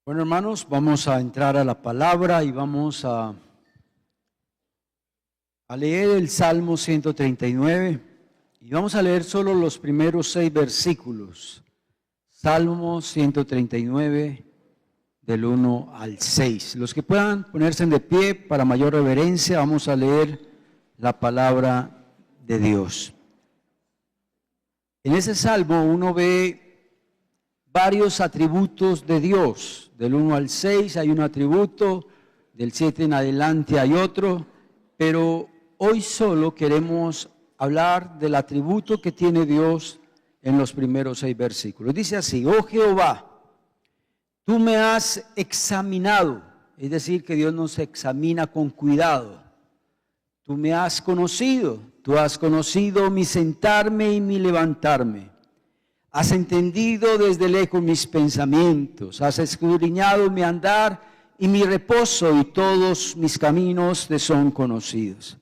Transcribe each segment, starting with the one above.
Bueno, hermanos, vamos a entrar a la palabra y vamos a leer el Salmo 139 y vamos a leer solo los primeros 6 versículos. Salmo 139 del 1 al 6. Los que puedan ponerse de pie para mayor reverencia, vamos a leer la palabra de Dios. En ese salmo uno ve varios atributos de Dios. Del 1 al 6 hay un atributo, del 7 en adelante hay otro, pero hoy solo queremos hablar del atributo que tiene Dios en los primeros 6 versículos. Dice así: oh Jehová, tú me has examinado, es decir, que Dios nos examina con cuidado. Tú me has conocido, tú has conocido mi sentarme y mi levantarme. Has entendido desde lejos mis pensamientos, has escudriñado mi andar y mi reposo, y todos mis caminos te son conocidos.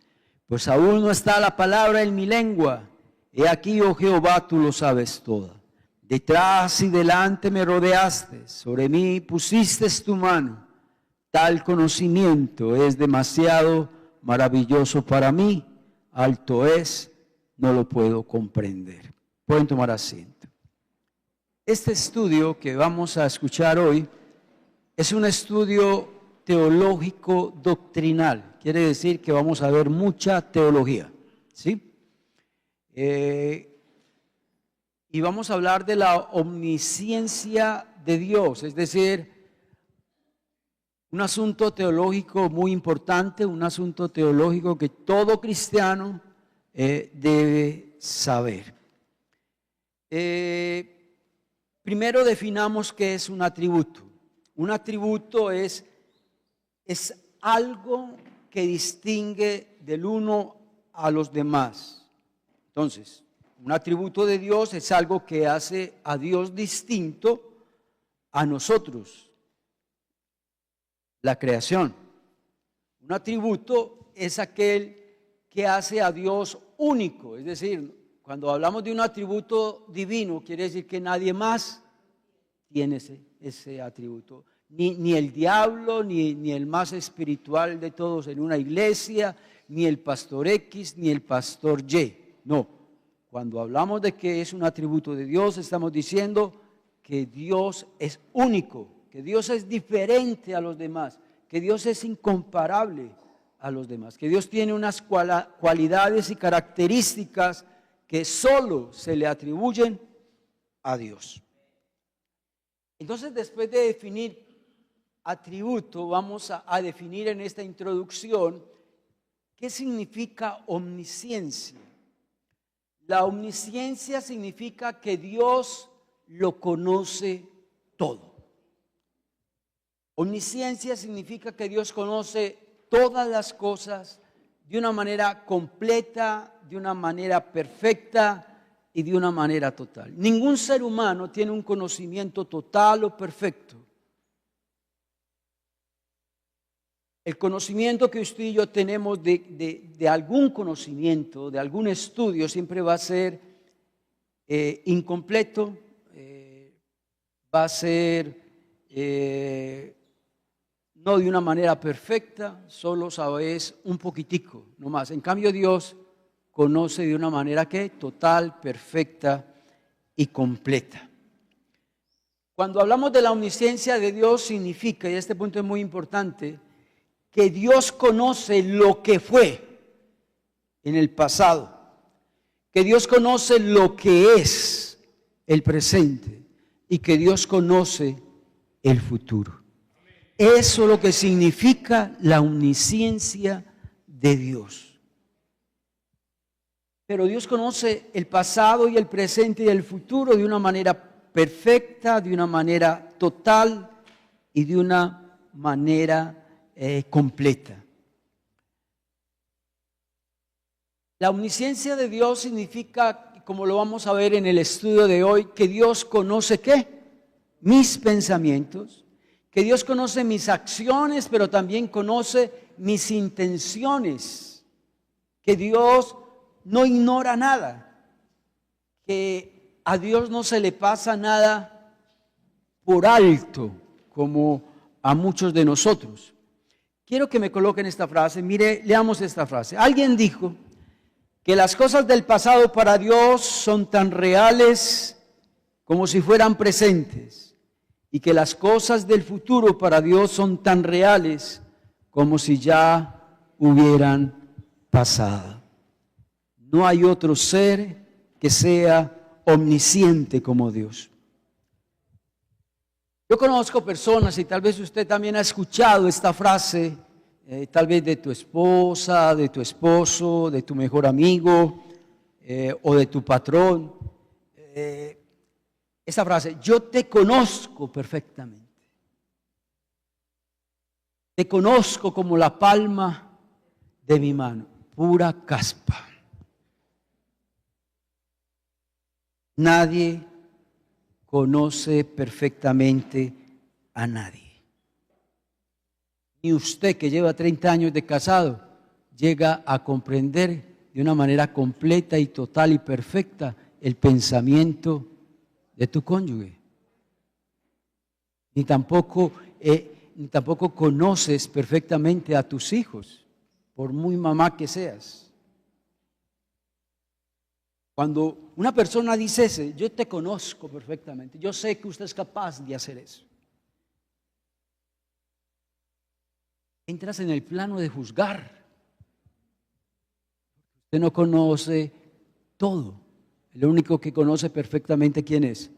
Pues aún no está la palabra en mi lengua. He aquí, oh Jehová, tú lo sabes todo. Detrás y delante me rodeaste, sobre mí pusiste tu mano. Tal conocimiento es demasiado maravilloso para mí, alto es, no lo puedo comprender. Pueden tomar asiento. Este estudio que vamos a escuchar hoy es un estudio teológico doctrinal. Quiere decir que vamos a ver mucha teología, ¿sí? Y vamos a hablar de la omnisciencia de Dios, es decir, un asunto teológico muy importante, un asunto teológico que todo cristiano debe saber. Primero definamos qué es un atributo. Un atributo es algo que distingue del uno a los demás. Entonces, un atributo de Dios es algo que hace a Dios distinto a nosotros, la creación. Un atributo es aquel que hace a Dios único, es decir, cuando hablamos de un atributo divino, quiere decir que nadie más tiene ese atributo. Ni el diablo, ni el más espiritual de todos en una iglesia, ni el pastor X, ni el pastor Y. No, cuando hablamos de que es un atributo de Dios, estamos diciendo que Dios es único, que Dios es diferente a los demás, que Dios es incomparable a los demás, que Dios tiene unas cualidades y características que solo se le atribuyen a Dios. Entonces, después de definir atributo, vamos a definir en esta introducción qué significa omnisciencia. La omnisciencia significa que Dios lo conoce todo. Omnisciencia significa que Dios conoce todas las cosas de una manera completa, de una manera perfecta y de una manera total. Ningún ser humano tiene un conocimiento total o perfecto. El conocimiento que usted y yo tenemos de algún conocimiento, de algún estudio, siempre va a ser incompleto, va a ser no de una manera perfecta, solo sabes un poquitico, no más. En cambio, Dios conoce de una manera que total, perfecta y completa. Cuando hablamos de la omnisciencia de Dios, significa, y este punto es muy importante, que Dios conoce lo que fue en el pasado, que Dios conoce lo que es el presente y que Dios conoce el futuro. Eso es lo que significa la omnisciencia de Dios. Pero Dios conoce el pasado y el presente y el futuro de una manera perfecta, de una manera total y de una manera completa. La omnisciencia de Dios significa, como lo vamos a ver en el estudio de hoy, que Dios conoce ¿qué? Mis pensamientos, que Dios conoce mis acciones, pero también conoce mis intenciones, que Dios no ignora nada, que a Dios no se le pasa nada por alto, como a muchos de nosotros. Quiero que me coloquen esta frase. Mire, leamos esta frase. Alguien dijo que las cosas del pasado para Dios son tan reales como si fueran presentes, y que las cosas del futuro para Dios son tan reales como si ya hubieran pasado. No hay otro ser que sea omnisciente como Dios. Yo conozco personas, y tal vez usted también ha escuchado esta frase, tal vez de tu esposa, de tu esposo, de tu mejor amigo o de tu patrón. Esa frase: yo te conozco perfectamente. Te conozco como la palma de mi mano. Pura caspa. Nadie conoce perfectamente a nadie. Ni usted, que lleva 30 años de casado, llega a comprender de una manera completa y total y perfecta el pensamiento de tu cónyuge. Ni tampoco conoces perfectamente a tus hijos, por muy mamá que seas. Cuando una persona dice eso: yo te conozco perfectamente, yo sé que usted es capaz de hacer eso, entras en el plano de juzgar. Usted no conoce todo. El único que conoce perfectamente ¿quién es?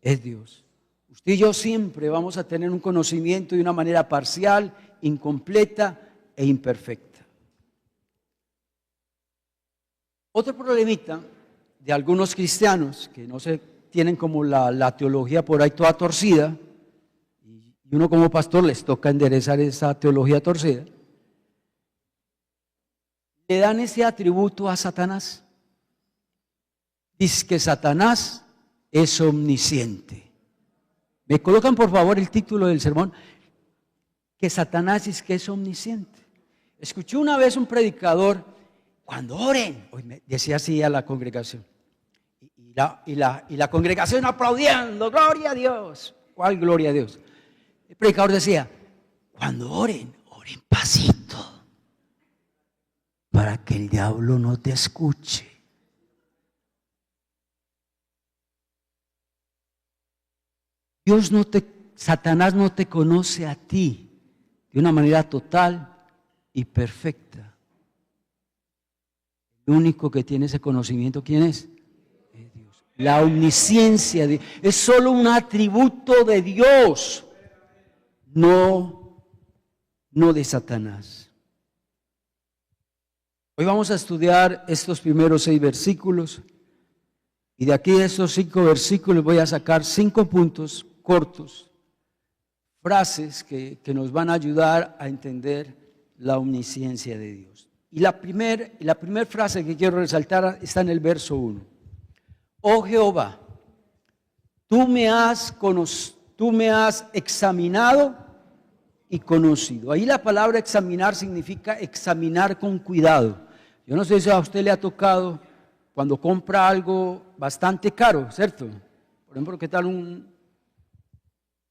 Es Dios. Usted y yo siempre vamos a tener un conocimiento de una manera parcial, incompleta e imperfecta. Otro problemita de algunos cristianos que no se tienen como la teología por ahí toda torcida, y uno como pastor les toca enderezar esa teología torcida, le dan ese atributo a Satanás. Dice que Satanás es omnisciente. ¿Me colocan por favor el título del sermón? Que Satanás es que es omnisciente. Escuché una vez un predicador: cuando oren, hoy me decía así a la congregación, y la congregación aplaudiendo: gloria a Dios. ¿Cuál gloria a Dios? El predicador decía: cuando oren, oren pasito, para que el diablo no te escuche. Satanás no te conoce a ti de una manera total y perfecta. El único que tiene ese conocimiento, ¿quién es? Es Dios. La omnisciencia es solo un atributo de Dios, no de Satanás. Hoy vamos a estudiar estos primeros 6 versículos, y de aquí de estos 5 versículos voy a sacar 5 puntos cortos, frases que nos van a ayudar a entender la omnisciencia de Dios. Y la primera frase que quiero resaltar está en el verso 1. Oh Jehová, tú me has examinado y conocido. Ahí la palabra examinar significa examinar con cuidado. Yo no sé si a usted le ha tocado cuando compra algo bastante caro, ¿cierto? Por ejemplo, ¿qué tal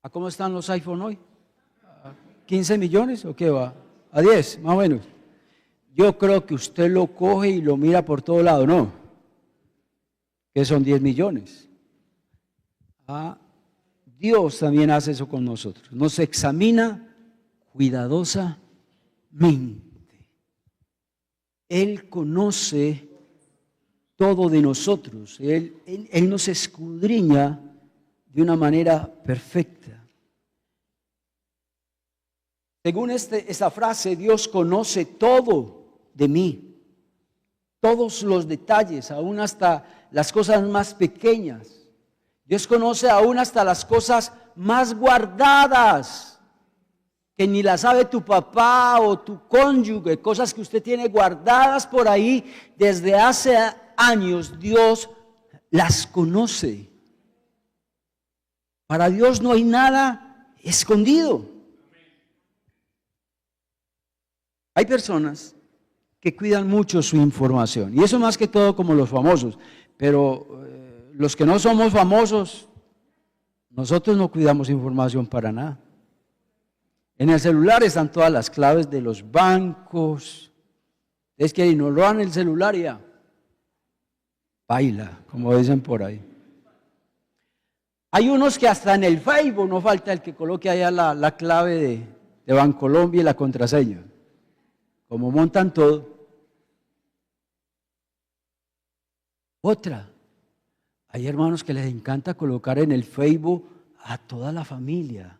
¿a cómo están los iPhone hoy? ¿A 15 millones o qué va? ¿A 10 más o menos? Yo creo que usted lo coge y lo mira por todo lado, ¿no? Que son 10 millones. Dios también hace eso con nosotros. Nos examina cuidadosamente. Él conoce todo de nosotros. Él nos escudriña de una manera perfecta. Según esta frase, Dios conoce todo de mí, todos los detalles, aún hasta las cosas más pequeñas. Dios conoce aún hasta las cosas más guardadas, que ni las sabe tu papá o tu cónyuge, cosas que usted tiene guardadas por ahí desde hace años. Dios las conoce. Para Dios no hay nada escondido. Hay personas que cuidan mucho su información, y eso más que todo como los famosos, pero los que no somos famosos Nosotros no cuidamos información para nada. En el celular están todas las claves de los bancos. Es que nos roban el celular y ya. Baila, como dicen por ahí. Hay unos que hasta en el Facebook no falta el que coloque allá la clave de Bancolombia y la contraseña. Como montan todo. Otra. Hay hermanos que les encanta colocar en el Facebook a toda la familia,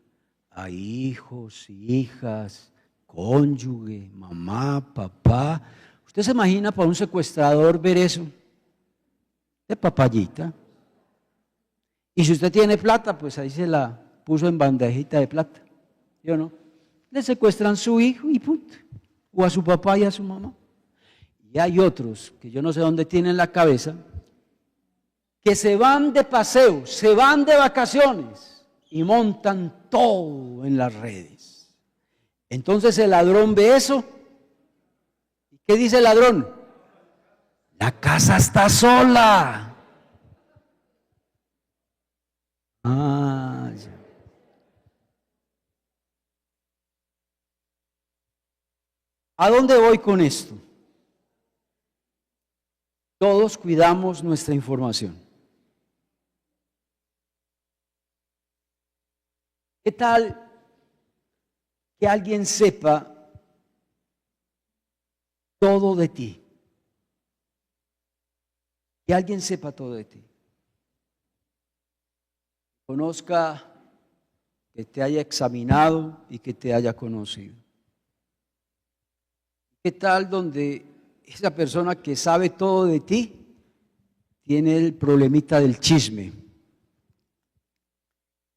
a hijos, hijas, cónyuge, mamá, papá. ¿Usted se imagina para un secuestrador ver eso? De papayita. Y si usted tiene plata, pues ahí se la puso en bandejita de plata. ¿Yo no? Le secuestran su hijo y punto. O a su papá y a su mamá. Y hay otros que yo no sé dónde tienen la cabeza, que se van de paseo, se van de vacaciones y montan todo en las redes. Entonces el ladrón ve eso. ¿Y qué dice el ladrón? La casa está sola. Ya. ¿A dónde voy con esto? Todos cuidamos nuestra información. ¿Qué tal que alguien sepa todo de ti? Que alguien sepa todo de ti. Conozca, que te haya examinado y que te haya conocido. ¿Qué tal donde esa persona que sabe todo de ti tiene el problemita del chisme?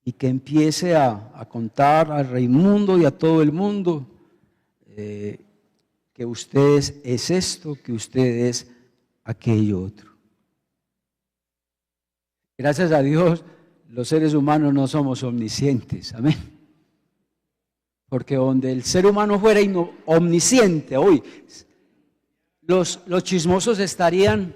Y que empiece a contar a Raimundo y a todo el mundo que usted es esto, que usted es aquello otro. Gracias a Dios, los seres humanos no somos omniscientes, amén. Porque donde el ser humano fuera omnisciente, hoy los chismosos estarían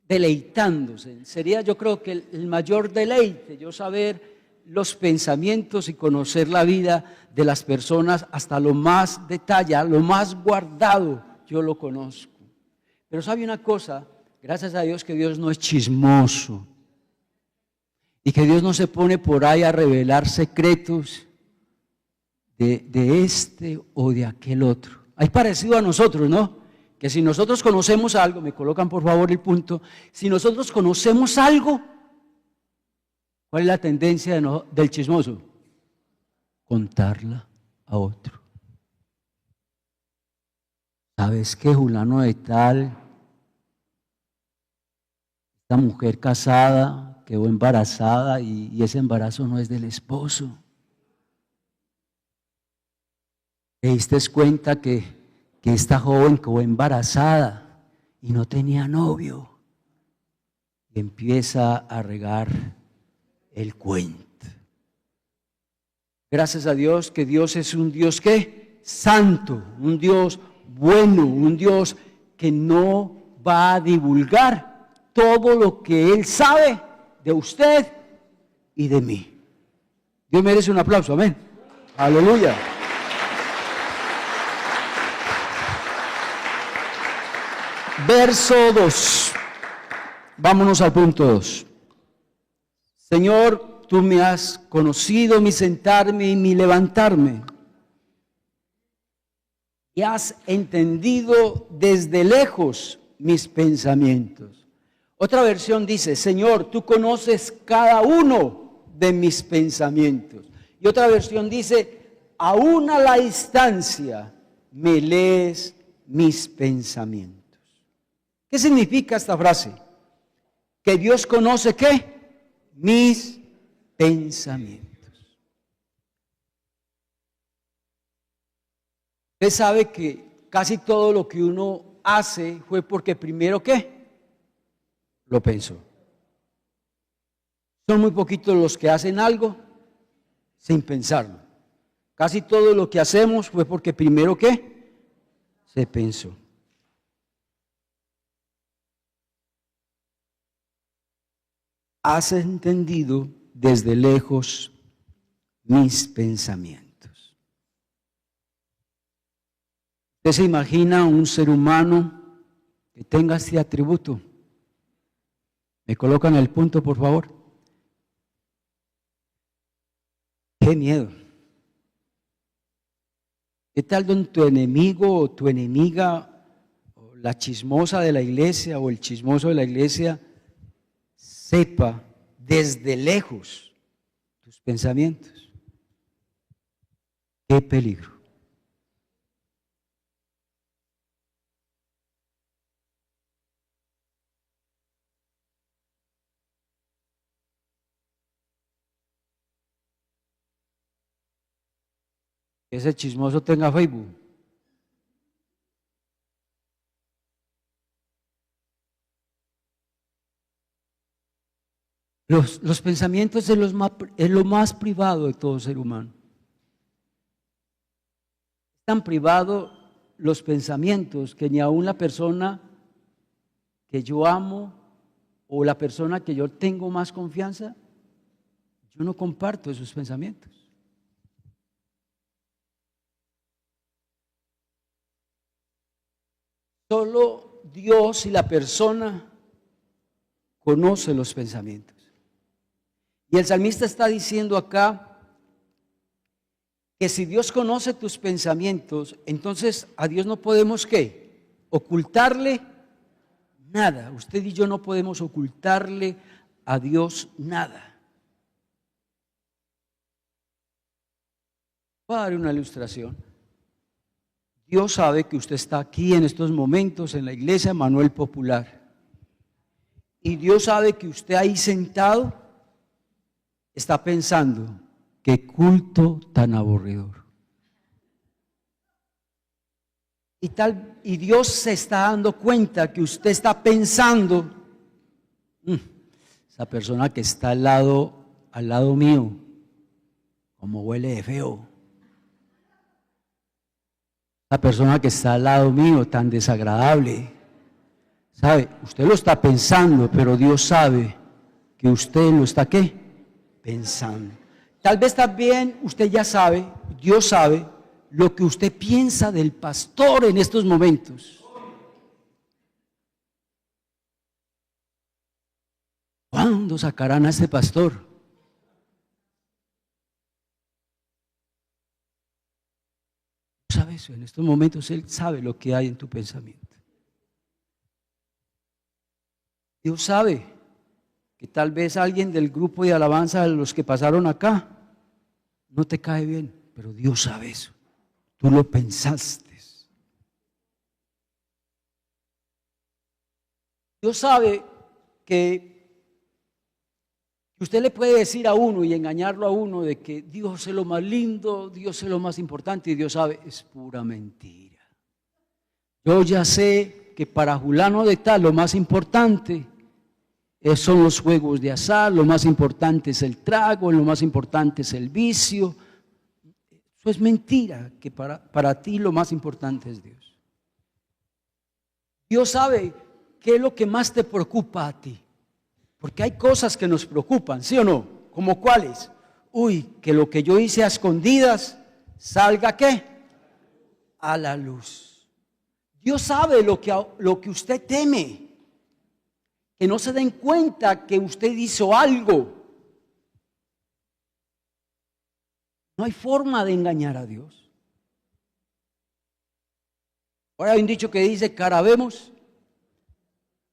deleitándose. Sería, yo creo que el mayor deleite, yo saber los pensamientos y conocer la vida de las personas hasta lo más detallado, lo más guardado, yo lo conozco. Pero sabe una cosa, gracias a Dios que Dios no es chismoso y que Dios no se pone por ahí a revelar secretos de este o de aquel otro. Hay parecido a nosotros, ¿no? Que si nosotros conocemos algo, me colocan por favor el punto, si nosotros conocemos algo, ¿cuál es la tendencia del chismoso? Contarla a otro. ¿Sabes qué, fulano de tal? Esta mujer casada quedó embarazada y ese embarazo no es del esposo. ¿Te diste cuenta que esta joven quedó embarazada y no tenía novio? Y empieza a regar el cuento. Gracias a Dios que Dios es un Dios ¿qué? Santo, un Dios bueno, un Dios que no va a divulgar todo lo que Él sabe de usted y de mí. Dios merece un aplauso, amén. Aleluya. Verso 2. Vámonos al punto 2. Señor, tú me has conocido mi sentarme y mi levantarme. Y has entendido desde lejos mis pensamientos. Otra versión dice, Señor, tú conoces cada uno de mis pensamientos. Y otra versión dice, aún a la distancia me lees mis pensamientos. ¿Qué significa esta frase? Que Dios conoce ¿qué? Mis pensamientos. Usted sabe que casi todo lo que uno hace fue porque primero ¿qué? Lo pensó. Son muy poquitos los que hacen algo sin pensarlo. Casi todo lo que hacemos fue porque primero ¿qué? Se pensó. Has entendido desde lejos mis pensamientos. ¿Usted se imagina un ser humano que tenga este atributo? ¿Me colocan el punto, por favor? ¡Qué miedo! ¿Qué tal donde tu enemigo o tu enemiga, o la chismosa de la iglesia o el chismoso de la iglesia, sepa desde lejos tus pensamientos? ¡Qué peligro! Que ese chismoso tenga Facebook. Los pensamientos es lo más privado de todo ser humano. Es tan privado los pensamientos que ni aún la persona que yo amo o la persona que yo tengo más confianza, yo no comparto esos pensamientos. Solo Dios y la persona conoce los pensamientos. Y el salmista está diciendo acá que si Dios conoce tus pensamientos, entonces a Dios no podemos ¿qué? Ocultarle nada. Usted y yo no podemos ocultarle a Dios nada. Voy a dar una ilustración. Dios sabe que usted está aquí en estos momentos en la iglesia Manuel Popular. Y Dios sabe que usted ahí sentado está pensando, qué culto tan aburridor. Y Dios se está dando cuenta que usted está pensando, esa persona que está al lado mío, como huele de feo. La persona que está al lado mío, tan desagradable. ¿Sabe? Usted lo está pensando, pero Dios sabe que usted lo está ¿qué? Pensando. Tal vez también usted ya sabe, Dios sabe, lo que usted piensa del pastor en estos momentos. ¿Cuándo sacarán a este pastor? ¿Sabes? En estos momentos Él sabe lo que hay en tu pensamiento. Dios sabe que tal vez alguien del grupo de alabanza de los que pasaron acá no te cae bien, pero Dios sabe eso. Tú lo pensaste. Dios sabe que usted le puede decir a uno y engañarlo a uno de que Dios es lo más lindo, Dios es lo más importante, y Dios sabe, es pura mentira. Yo ya sé que para fulano de tal lo más importante son los juegos de azar, lo más importante es el trago, lo más importante es el vicio. Eso es mentira, que para ti lo más importante es Dios. Dios sabe qué es lo que más te preocupa a ti. Porque hay cosas que nos preocupan, ¿sí o no? ¿Como cuáles? Uy, que lo que yo hice a escondidas salga ¿qué? A la luz. Dios sabe lo que usted teme. Que no se den cuenta que usted hizo algo. No hay forma de engañar a Dios. Ahora hay un dicho que dice, cara vemos,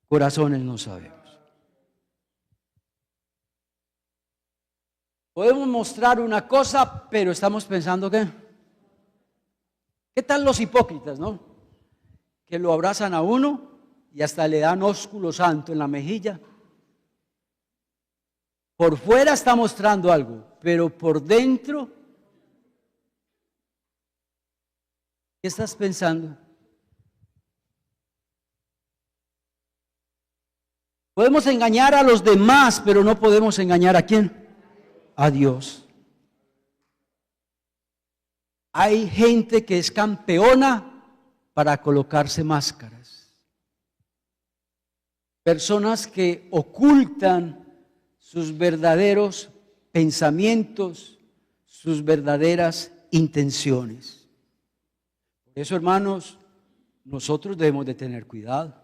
corazones no sabemos. Podemos mostrar una cosa, pero estamos pensando ¿qué? ¿Qué tal los hipócritas, no? Que lo abrazan a uno y hasta le dan ósculo santo en la mejilla. Por fuera está mostrando algo, pero por dentro, ¿qué estás pensando? Podemos engañar a los demás, pero no podemos engañar ¿a quién? A Dios. Hay gente que es campeona para colocarse máscaras. Personas que ocultan sus verdaderos pensamientos, sus verdaderas intenciones. Por eso, hermanos, nosotros debemos de tener cuidado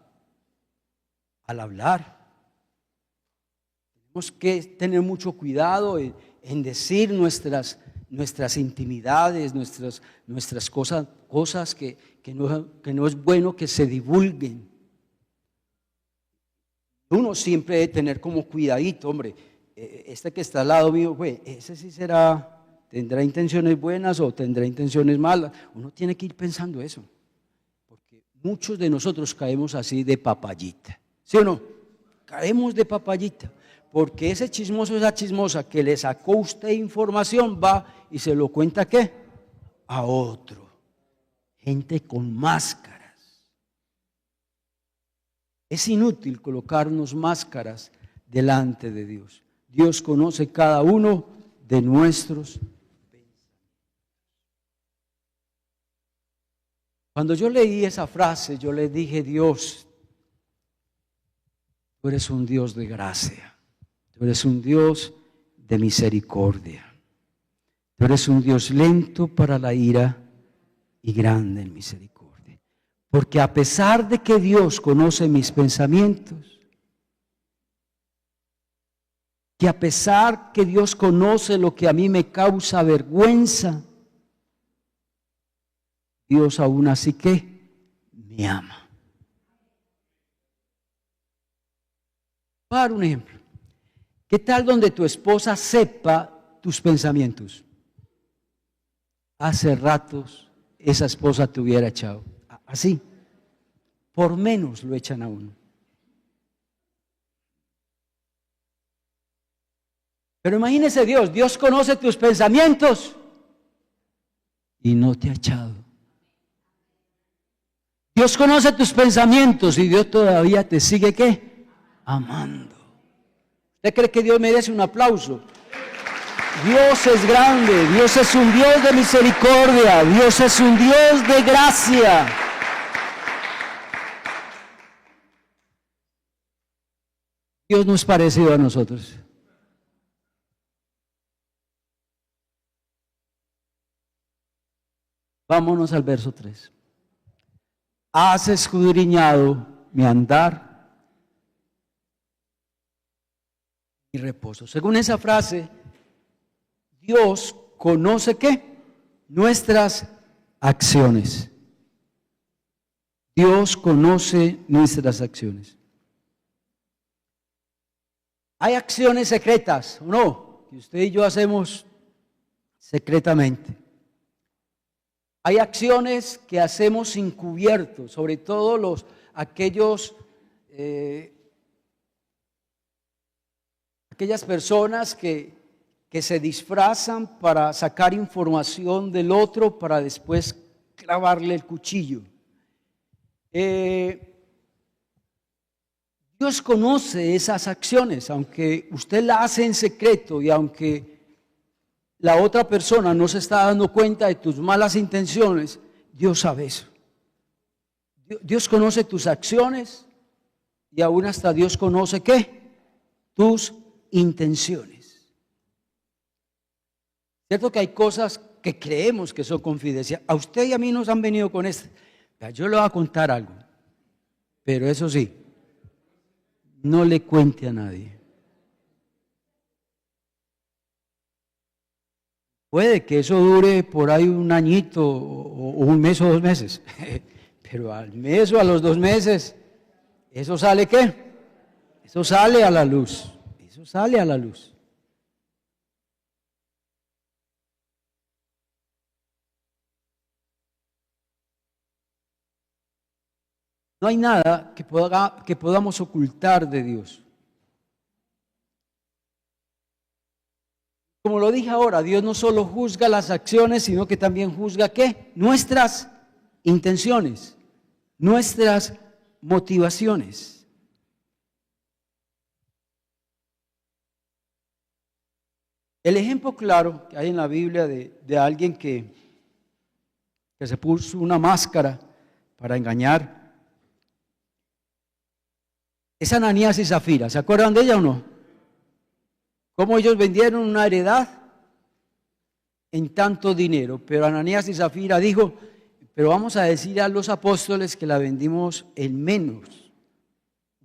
al hablar. Tenemos que tener mucho cuidado en decir nuestras intimidades, nuestras cosas que no es bueno que se divulguen. Uno siempre debe tener como cuidadito, hombre, este que está al lado mío, ese sí tendrá intenciones buenas o tendrá intenciones malas. Uno tiene que ir pensando eso, porque muchos de nosotros caemos así de papayita, ¿sí o no? Caemos de papayita, porque ese chismoso, esa chismosa que le sacó usted información va y se lo cuenta, ¿qué? A otro. Gente con máscaras. Es inútil colocarnos máscaras delante de Dios. Dios conoce cada uno de nuestros pensamientos. Cuando yo leí esa frase, yo le dije: Dios, tú eres un Dios de gracia, tú eres un Dios de misericordia, tú eres un Dios lento para la ira y grande en misericordia. Porque a pesar de que Dios conoce mis pensamientos, que a pesar que Dios conoce lo que a mí me causa vergüenza, Dios aún así que me ama. Voy a dar un ejemplo. ¿Qué tal donde tu esposa sepa tus pensamientos? Hace ratos esa esposa te hubiera echado. Así, por menos lo echan a uno. Pero imagínese Dios conoce tus pensamientos y no te ha echado. Dios conoce tus pensamientos y Dios todavía te sigue, ¿qué? Amando. ¿Usted cree que Dios merece un aplauso? Dios es grande, Dios es un Dios de misericordia, Dios es un Dios de gracia. Dios no es parecido a nosotros. Vámonos al verso 3. Has escudriñado mi andar y reposo. Según esa frase, Dios conoce ¿qué? Nuestras acciones. Dios conoce nuestras acciones. Hay acciones secretas, ¿o no? Que usted y yo hacemos secretamente. Hay acciones que hacemos encubiertos, sobre todo aquellas personas que se disfrazan para sacar información del otro para después clavarle el cuchillo. Dios conoce esas acciones, aunque usted la hace en secreto y aunque la otra persona no se está dando cuenta de tus malas intenciones, Dios sabe eso. Dios conoce tus acciones y aún hasta Dios conoce ¿qué? Tus intenciones. Cierto que hay cosas que creemos que son confidenciales. A usted y a mí nos han venido con esto. Yo le voy a contar algo, pero eso sí, no le cuente a nadie. Puede que eso dure por ahí un añito o un mes o 2 meses, pero al mes o a los 2 meses, ¿eso sale qué? Eso sale a la luz, eso sale a la luz. No hay nada que podamos ocultar de Dios. Como lo dije ahora, Dios no solo juzga las acciones, sino que también juzga ¿qué? Nuestras intenciones, nuestras motivaciones. El ejemplo claro que hay en la Biblia de alguien que se puso una máscara para engañar es Ananías y Zafira. ¿Se acuerdan de ella o no? ¿Cómo ellos vendieron una heredad? En tanto dinero. Pero Ananías y Zafira dijo, pero vamos a decir a los apóstoles que la vendimos en menos,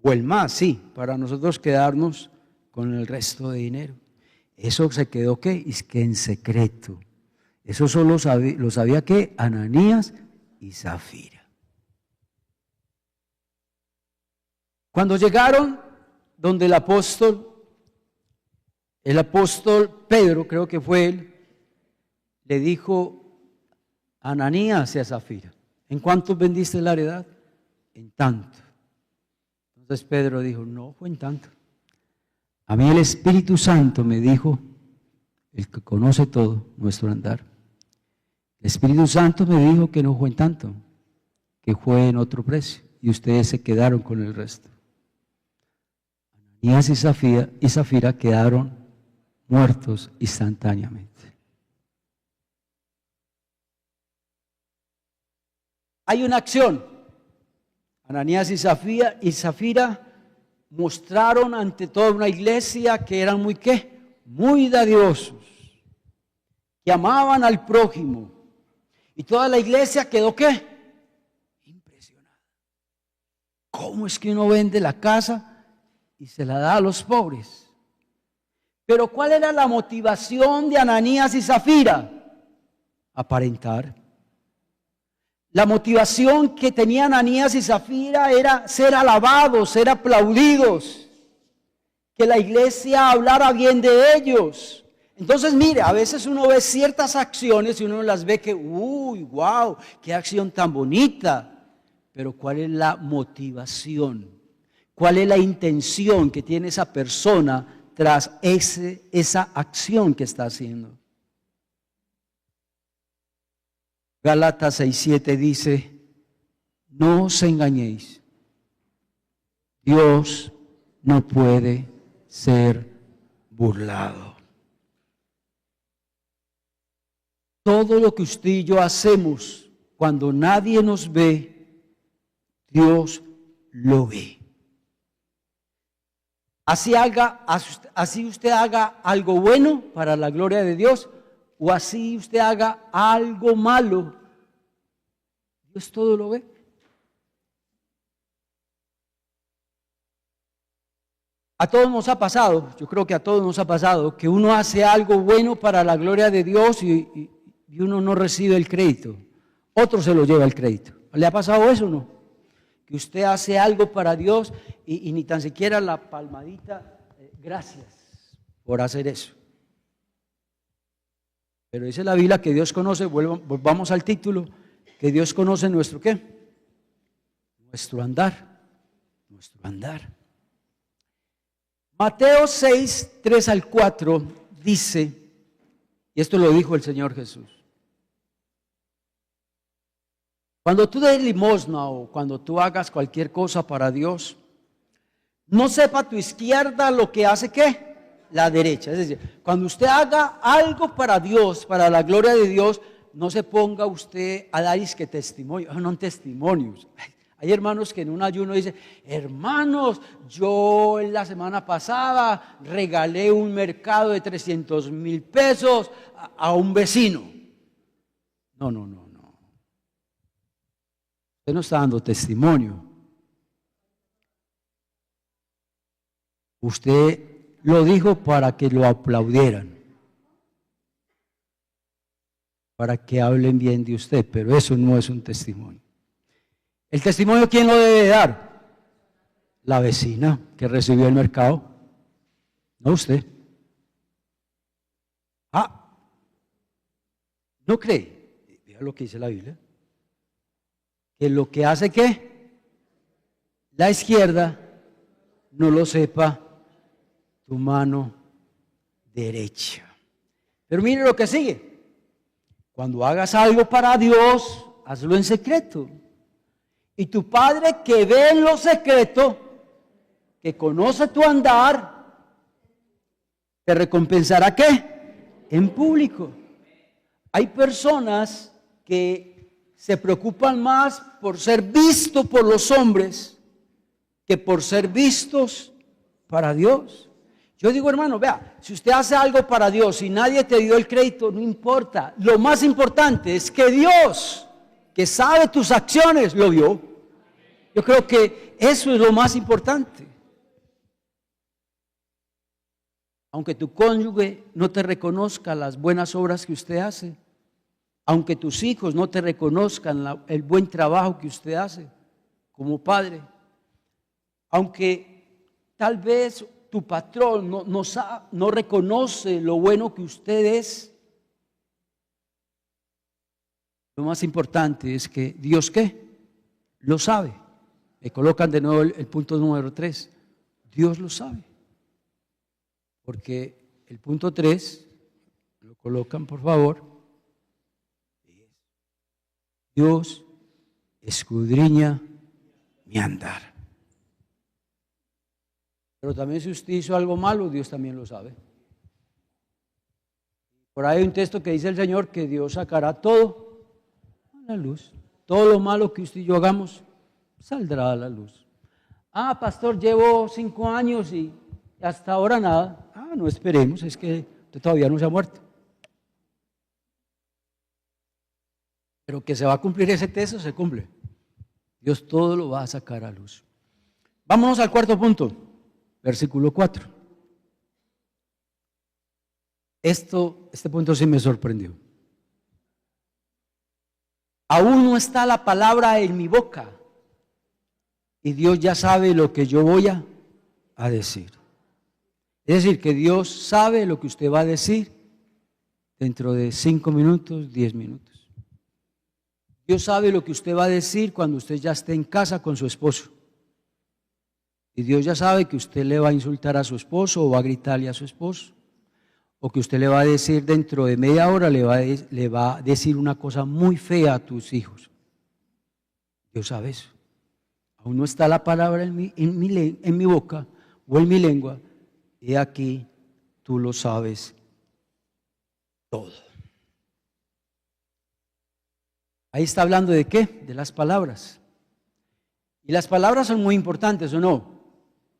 o el más, sí, para nosotros quedarnos con el resto de dinero. Eso se quedó, ¿qué? Es que en secreto. Eso solo lo sabía, ¿qué? Ananías y Zafira. Cuando llegaron donde el apóstol Pedro, creo que fue él, le dijo a Ananías y a Zafira, ¿en cuánto vendiste la heredad? En tanto. Entonces Pedro dijo, no fue en tanto. A mí el Espíritu Santo me dijo, el que conoce todo nuestro andar, el Espíritu Santo me dijo que no fue en tanto, que fue en otro precio, y ustedes se quedaron con el resto. Ananías y Zafira quedaron muertos instantáneamente. Hay una acción. Ananías y Zafira mostraron ante toda una iglesia que eran muy ¿qué? Muy dadivosos, que amaban al prójimo. Y toda la iglesia quedó ¿qué? Impresionada. ¿Cómo es que uno vende la casa y se la da a los pobres? Pero ¿cuál era la motivación de Ananías y Zafira? Aparentar. La motivación que tenían Ananías y Zafira era ser alabados, ser aplaudidos, que la iglesia hablara bien de ellos. Entonces, mire, a veces uno ve ciertas acciones y uno las ve que, uy, wow, qué acción tan bonita. Pero ¿cuál es la motivación? ¿Cuál es la intención que tiene esa persona tras esa acción que está haciendo? Gálatas 6:7 dice, no os engañéis, Dios no puede ser burlado. Todo lo que usted y yo hacemos cuando nadie nos ve, Dios lo ve. Así usted haga algo bueno para la gloria de Dios, o así usted haga algo malo, Dios todo lo ve. A todos nos ha pasado, yo creo que a todos nos ha pasado, que uno hace algo bueno para la gloria de Dios y uno no recibe el crédito, otro se lo lleva el crédito. ¿Le ha pasado eso o no? Que usted hace algo para Dios y ni tan siquiera la palmadita, gracias por hacer eso. Pero dice la Biblia que Dios conoce, volvamos al título, que Dios conoce nuestro ¿qué? Nuestro andar. Mateo 6:3-4 dice, y esto lo dijo el Señor Jesús, cuando tú des limosna o cuando tú hagas cualquier cosa para Dios, no sepa tu izquierda lo que hace ¿qué? La derecha. Es decir, cuando usted haga algo para Dios, para la gloria de Dios, no se ponga usted a dar que testimonio, no testimonios. Hay hermanos que en un ayuno dicen, hermanos, yo la semana pasada regalé un mercado de 300,000 pesos a un vecino. No. Usted no está dando testimonio. Usted lo dijo para que lo aplaudieran, para que hablen bien de usted, pero eso no es un testimonio. ¿El testimonio quién lo debe dar? La vecina que recibió el mercado, no usted. ¿No cree? Vea lo que dice la Biblia. Que lo que hace ¿qué? La izquierda no lo sepa tu mano derecha. Pero mire lo que sigue. Cuando hagas algo para Dios, hazlo en secreto. Y tu Padre que ve en lo secreto, que conoce tu andar, te recompensará ¿qué? En público. Hay personas que se preocupan más por ser vistos por los hombres que por ser vistos para Dios. Yo digo, hermano, vea, si usted hace algo para Dios y nadie te dio el crédito, no importa. Lo más importante es que Dios, que sabe tus acciones, lo vio. Yo creo que eso es lo más importante. Aunque tu cónyuge no te reconozca las buenas obras que usted hace, aunque tus hijos no te reconozcan el buen trabajo que usted hace como padre, aunque tal vez tu patrón no reconoce lo bueno que usted es, lo más importante es que Dios, ¿qué? Lo sabe. Me colocan de nuevo el punto número 3. Dios lo sabe. Porque el punto 3, lo colocan por favor, Dios escudriña mi andar. Pero también si usted hizo algo malo, Dios también lo sabe. Por ahí hay un texto que dice el Señor que Dios sacará todo a la luz. Todo lo malo que usted y yo hagamos saldrá a la luz. Ah, pastor, llevo 5 años y hasta ahora nada. Ah, no esperemos, es que usted todavía no se ha muerto. Pero que se va a cumplir ese texto, se cumple. Dios todo lo va a sacar a luz. Vámonos al cuarto punto, versículo 4. Este punto sí me sorprendió. Aún no está la palabra en mi boca y Dios ya sabe lo que yo voy a decir. Es decir, que Dios sabe lo que usted va a decir dentro de 5 minutos, 10 minutos. Dios sabe lo que usted va a decir cuando usted ya esté en casa con su esposo. Y Dios ya sabe que usted le va a insultar a su esposo o va a gritarle a su esposo. O que usted le va a decir dentro de media hora, le va a decir una cosa muy fea a tus hijos. Dios sabe eso. Aún no está la palabra en mi boca o en mi lengua. Y aquí tú lo sabes todo. Ahí está hablando de qué? De las palabras. Y las palabras son muy importantes, ¿o no?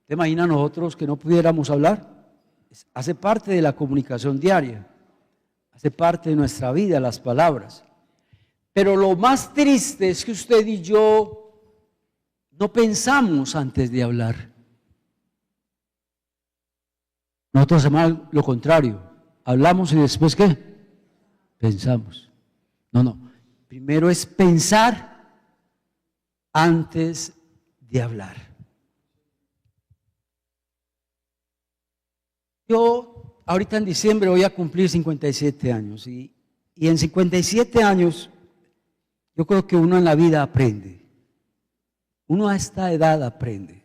¿Te imaginas nosotros que no pudiéramos hablar? Hace parte de la comunicación diaria. Hace parte de nuestra vida las palabras. Pero lo más triste es que usted y yo no pensamos antes de hablar. Nosotros hacemos lo contrario. Hablamos y después ¿qué? Pensamos. No. Primero es pensar antes de hablar. Yo ahorita en diciembre voy a cumplir 57 años y en 57 años yo creo que uno en la vida aprende. Uno a esta edad aprende.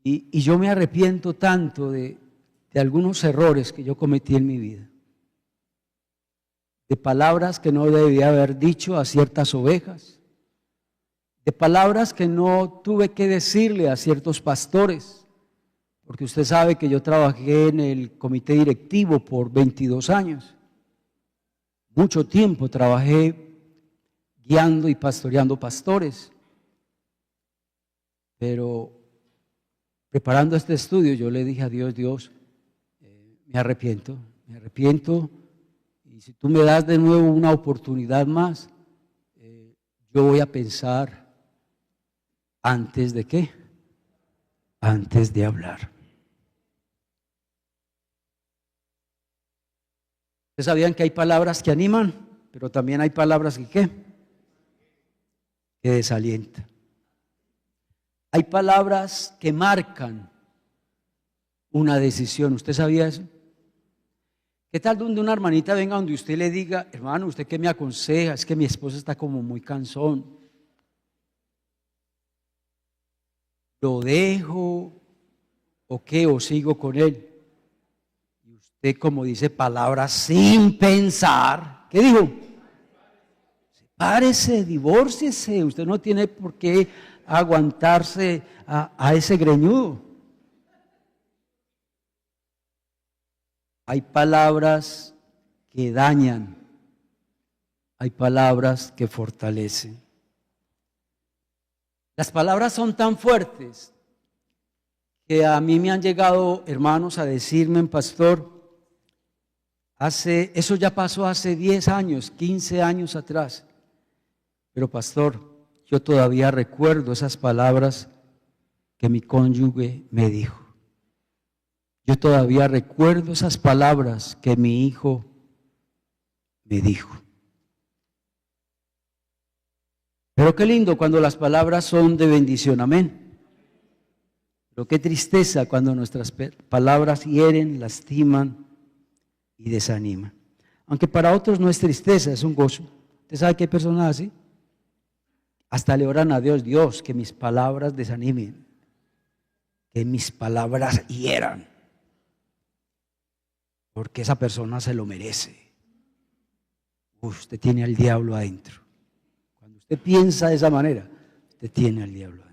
Y yo me arrepiento tanto de algunos errores que yo cometí en mi vida. De palabras que no debía haber dicho a ciertas ovejas, de palabras que no tuve que decirle a ciertos pastores, porque usted sabe que yo trabajé en el comité directivo por 22 años, mucho tiempo trabajé guiando y pastoreando pastores, pero preparando este estudio yo le dije a Dios, me arrepiento, y si tú me das de nuevo una oportunidad más, yo voy a pensar antes de qué, antes de hablar. ¿Ustedes sabían que hay palabras que animan, pero también hay palabras que qué? Que desalientan. Hay palabras que marcan una decisión. ¿Usted sabía eso? ¿Qué tal donde una hermanita venga donde usted le diga, hermano, ¿usted qué me aconseja? Es que mi esposa está como muy cansón. ¿Lo dejo o qué? ¿O sigo con él? Y usted como dice palabras sin pensar. ¿Qué dijo? Sepárese, divórciese. Usted no tiene por qué aguantarse a ese greñudo. Hay palabras que dañan, hay palabras que fortalecen. Las palabras son tan fuertes que a mí me han llegado hermanos a decirme, pastor, eso ya pasó hace 10 años, 15 años atrás. Pero pastor, yo todavía recuerdo esas palabras que mi cónyuge me dijo. Yo todavía recuerdo esas palabras que mi hijo me dijo. Pero qué lindo cuando las palabras son de bendición, amén. Pero qué tristeza cuando nuestras palabras hieren, lastiman y desaniman. Aunque para otros no es tristeza, es un gozo. ¿Usted sabe que hay personas así? Hasta le oran a Dios, Dios, que mis palabras desanimen, que mis palabras hieran, porque esa persona se lo merece. Usted tiene al diablo adentro. Cuando usted piensa de esa manera, usted tiene al diablo adentro.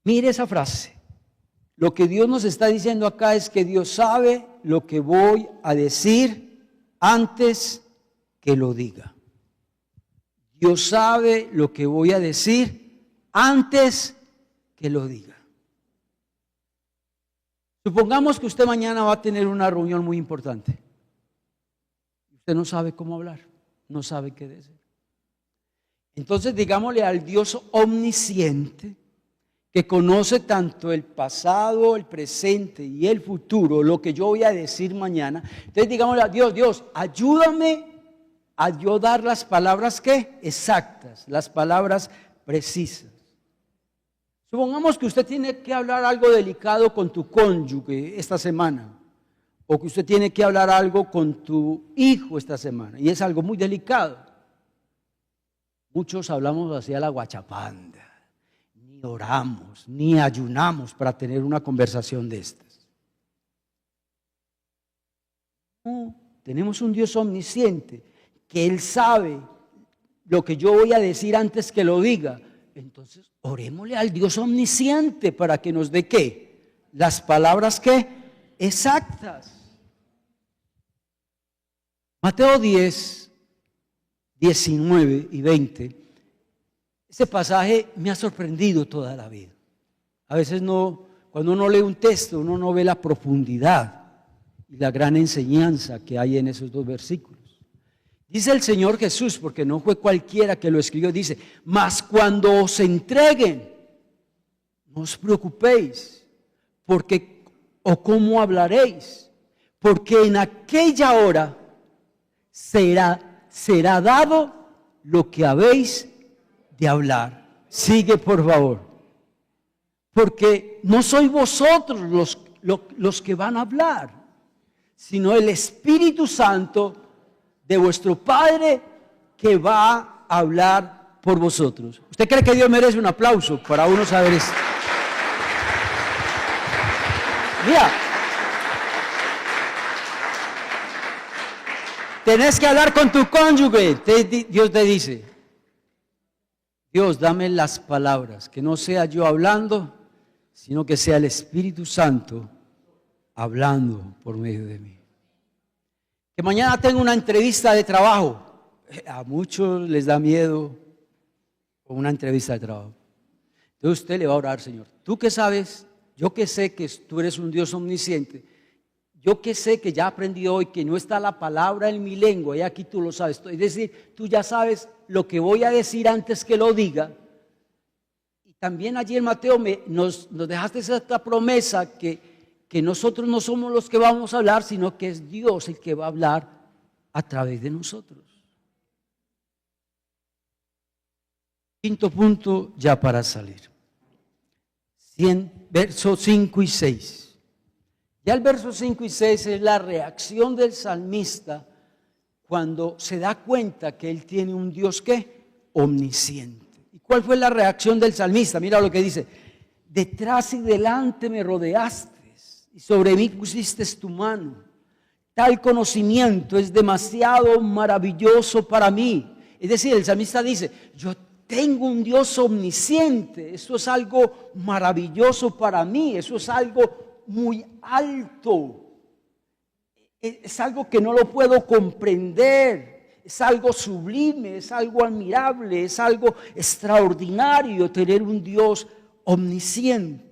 Mire esa frase. Lo que Dios nos está diciendo acá es que Dios sabe lo que voy a decir antes que lo diga. Dios sabe lo que voy a decir antes que lo diga. Supongamos que usted mañana va a tener una reunión muy importante. Usted no sabe cómo hablar, no sabe qué decir. Entonces digámosle al Dios omnisciente, que conoce tanto el pasado, el presente y el futuro, lo que yo voy a decir mañana. Entonces digámosle a Dios, Dios, ayúdame a yo dar las palabras ¿qué? Exactas, las palabras precisas. Supongamos que usted tiene que hablar algo delicado con tu cónyuge esta semana, o que usted tiene que hablar algo con tu hijo esta semana, y es algo muy delicado. Muchos hablamos hacia la guachapanda, ni oramos, ni ayunamos para tener una conversación de estas. No, tenemos un Dios omnisciente, que Él sabe lo que yo voy a decir antes que lo diga. Entonces, orémosle al Dios omnisciente para que nos dé ¿qué? Las palabras ¿qué? Exactas. Mateo 10, 19 y 20. Ese pasaje me ha sorprendido toda la vida. A veces cuando uno lee un texto, uno no ve la profundidad y la gran enseñanza que hay en esos dos versículos. Dice el Señor Jesús, porque no fue cualquiera que lo escribió, dice, mas cuando os entreguen, no os preocupéis, porque o cómo hablaréis, porque en aquella hora será dado lo que habéis de hablar. Sigue, por favor. Porque no sois vosotros los que van a hablar, sino el Espíritu Santo de vuestro Padre que va a hablar por vosotros. ¿Usted cree que Dios merece un aplauso para uno saber esto? Mira, tenés que hablar con tu cónyuge. Dios te dice, Dios, dame las palabras, que no sea yo hablando, sino que sea el Espíritu Santo hablando por medio de mí. Que mañana tengo una entrevista de trabajo. A muchos les da miedo una entrevista de trabajo. Entonces usted le va a orar, Señor. ¿Tú qué sabes? Yo que sé que tú eres un Dios omnisciente. Yo que sé que ya aprendí hoy que no está la palabra en mi lengua y aquí tú lo sabes. Es decir, tú ya sabes lo que voy a decir antes que lo diga. Y también allí en Mateo nos dejaste esta promesa que nosotros no somos los que vamos a hablar, sino que es Dios el que va a hablar a través de nosotros. Quinto punto, ya para salir. Versos 5 y 6. Ya el verso 5 y 6 es la reacción del salmista cuando se da cuenta que él tiene un Dios ¿qué? Omnisciente. ¿Y cuál fue la reacción del salmista? Mira lo que dice: detrás y delante me rodeaste y sobre mí pusiste tu mano. Tal conocimiento es demasiado maravilloso para mí. Es decir, el salmista dice, yo tengo un Dios omnisciente. Eso es algo maravilloso para mí. Eso es algo muy alto. Es algo que no lo puedo comprender. Es algo sublime, es algo admirable, es algo extraordinario tener un Dios omnisciente.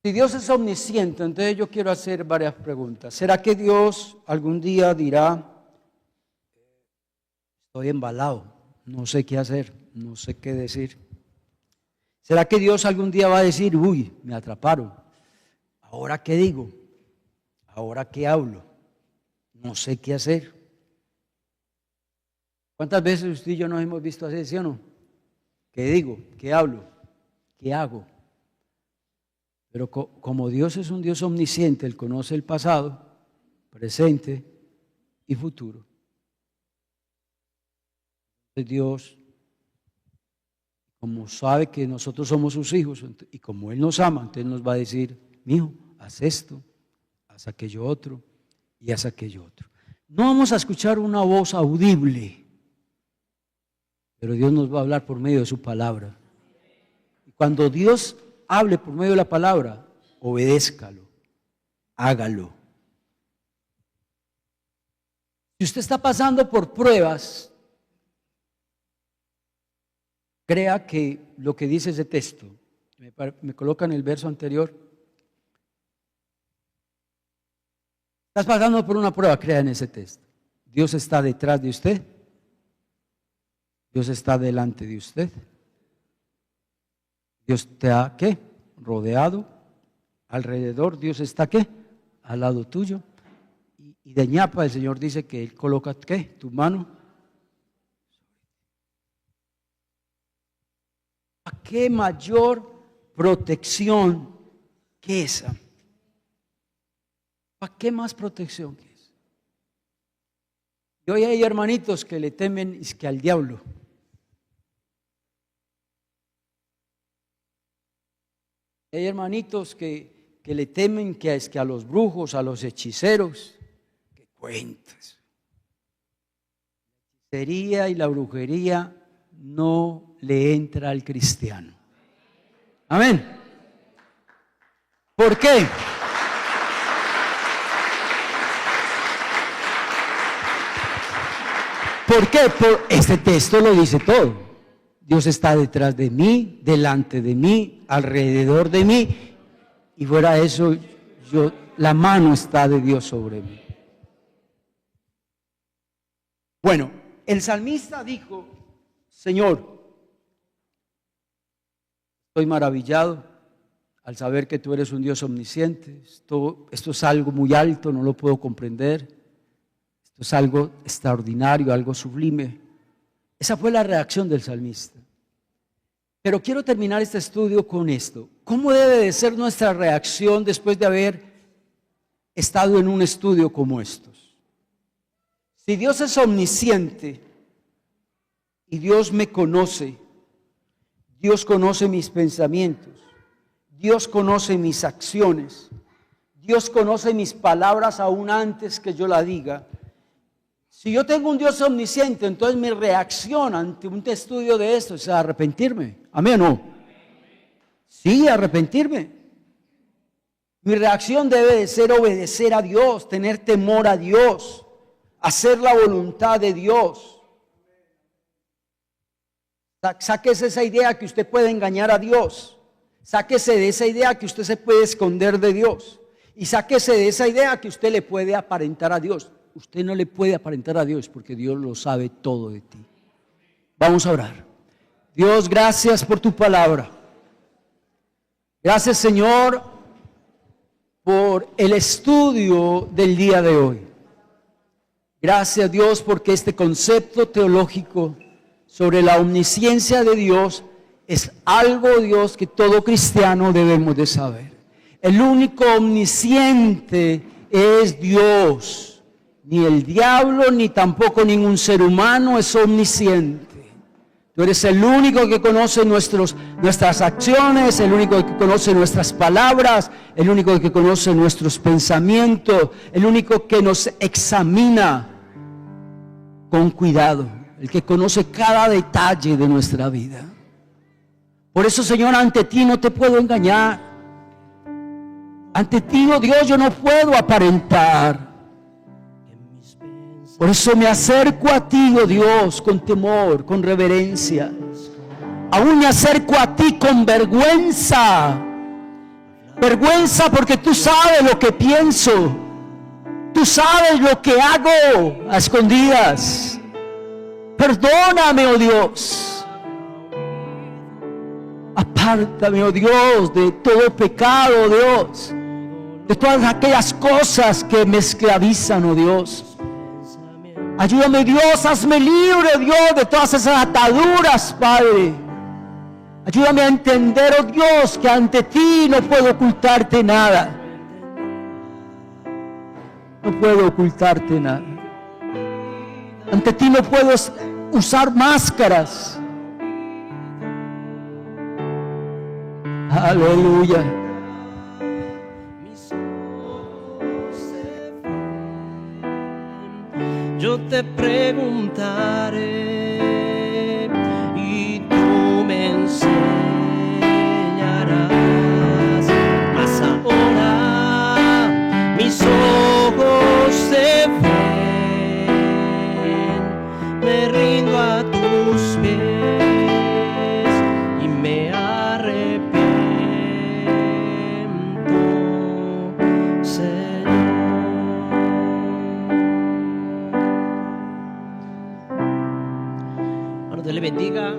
Si Dios es omnisciente, entonces yo quiero hacer varias preguntas. ¿Será que Dios algún día dirá, estoy embalado, no sé qué hacer, no sé qué decir? ¿Será que Dios algún día va a decir, uy, me atraparon? ¿Ahora qué digo? ¿Ahora qué hablo? No sé qué hacer. ¿Cuántas veces usted y yo nos hemos visto así, sí o no? ¿Qué digo? ¿Qué hablo? ¿Qué hago? Pero como Dios es un Dios omnisciente, Él conoce el pasado, presente y futuro. Dios, como sabe que nosotros somos sus hijos y como Él nos ama, entonces nos va a decir, mijo, haz esto, haz aquello otro y haz aquello otro. No vamos a escuchar una voz audible, pero Dios nos va a hablar por medio de su palabra. Y cuando Dios hable por medio de la palabra, obedézcalo, hágalo. Si usted está pasando por pruebas, crea que lo que dice ese texto, me colocan el verso anterior, estás pasando por una prueba, crea en ese texto. Dios está detrás de usted, Dios está delante de usted, Dios te ha, ¿qué? Rodeado, alrededor, Dios está, ¿qué? Al lado tuyo. Y de ñapa el Señor dice que Él coloca, ¿qué? Tu mano. ¿A qué mayor protección que esa? ¿Para qué más protección que esa? Y hoy hay hermanitos que le temen es que al diablo. Hay hermanitos que le temen que es que a los brujos, a los hechiceros. ¿Qué cuentas? La hechicería y la brujería no le entra al cristiano. Amén. ¿Por qué? ¿Por qué? Por este texto lo dice todo. Dios está detrás de mí, delante de mí, alrededor de mí, y fuera de eso, la mano está de Dios sobre mí. Bueno, el salmista dijo, Señor, estoy maravillado al saber que tú eres un Dios omnisciente. Esto es algo muy alto, no lo puedo comprender. Esto es algo extraordinario, algo sublime. Esa fue la reacción del salmista. Pero quiero terminar este estudio con esto. ¿Cómo debe de ser nuestra reacción después de haber estado en un estudio como estos? Si Dios es omnisciente y Dios me conoce, Dios conoce mis pensamientos, Dios conoce mis acciones, Dios conoce mis palabras aún antes que yo la diga. Si yo tengo un Dios omnisciente, entonces mi reacción ante un estudio de esto es arrepentirme. ¿Amén o no? Sí, arrepentirme. Mi reacción debe de ser obedecer a Dios, tener temor a Dios, hacer la voluntad de Dios. Sáquese esa idea que usted puede engañar a Dios. Sáquese de esa idea que usted se puede esconder de Dios. Y sáquese de esa idea que usted le puede aparentar a Dios. Usted no le puede aparentar a Dios porque Dios lo sabe todo de ti. Vamos a orar. Dios, gracias por tu palabra. Gracias, Señor, por el estudio del día de hoy. Gracias, Dios, porque este concepto teológico sobre la omnisciencia de Dios es algo, Dios, que todo cristiano debemos de saber. El único omnisciente es Dios. Ni el diablo, ni tampoco ningún ser humano es omnisciente. Tú eres el único que conoce nuestras acciones, el único que conoce nuestras palabras, el único que conoce nuestros pensamientos, el único que nos examina con cuidado, el que conoce cada detalle de nuestra vida. Por eso, Señor, ante ti no te puedo engañar. Ante ti, oh Dios, yo no puedo aparentar. Por eso me acerco a ti, oh Dios, con temor, con reverencia. Aún me acerco a ti con vergüenza. Vergüenza porque tú sabes lo que pienso. Tú sabes lo que hago a escondidas. Perdóname, oh Dios. Apártame, oh Dios, de todo pecado, oh Dios. De todas aquellas cosas que me esclavizan, oh Dios. Ayúdame, Dios, hazme libre, Dios, de todas esas ataduras, Padre. Ayúdame a entender, oh Dios, que ante ti no puedo ocultarte nada. No puedo ocultarte nada. Ante ti no puedo usar máscaras. Aleluya. Yo te preguntaré y tú me enseñarás. Mas ahora mis ojos se ven, me rindo a tus pies y me arrepiento, Señor. Dios le bendiga.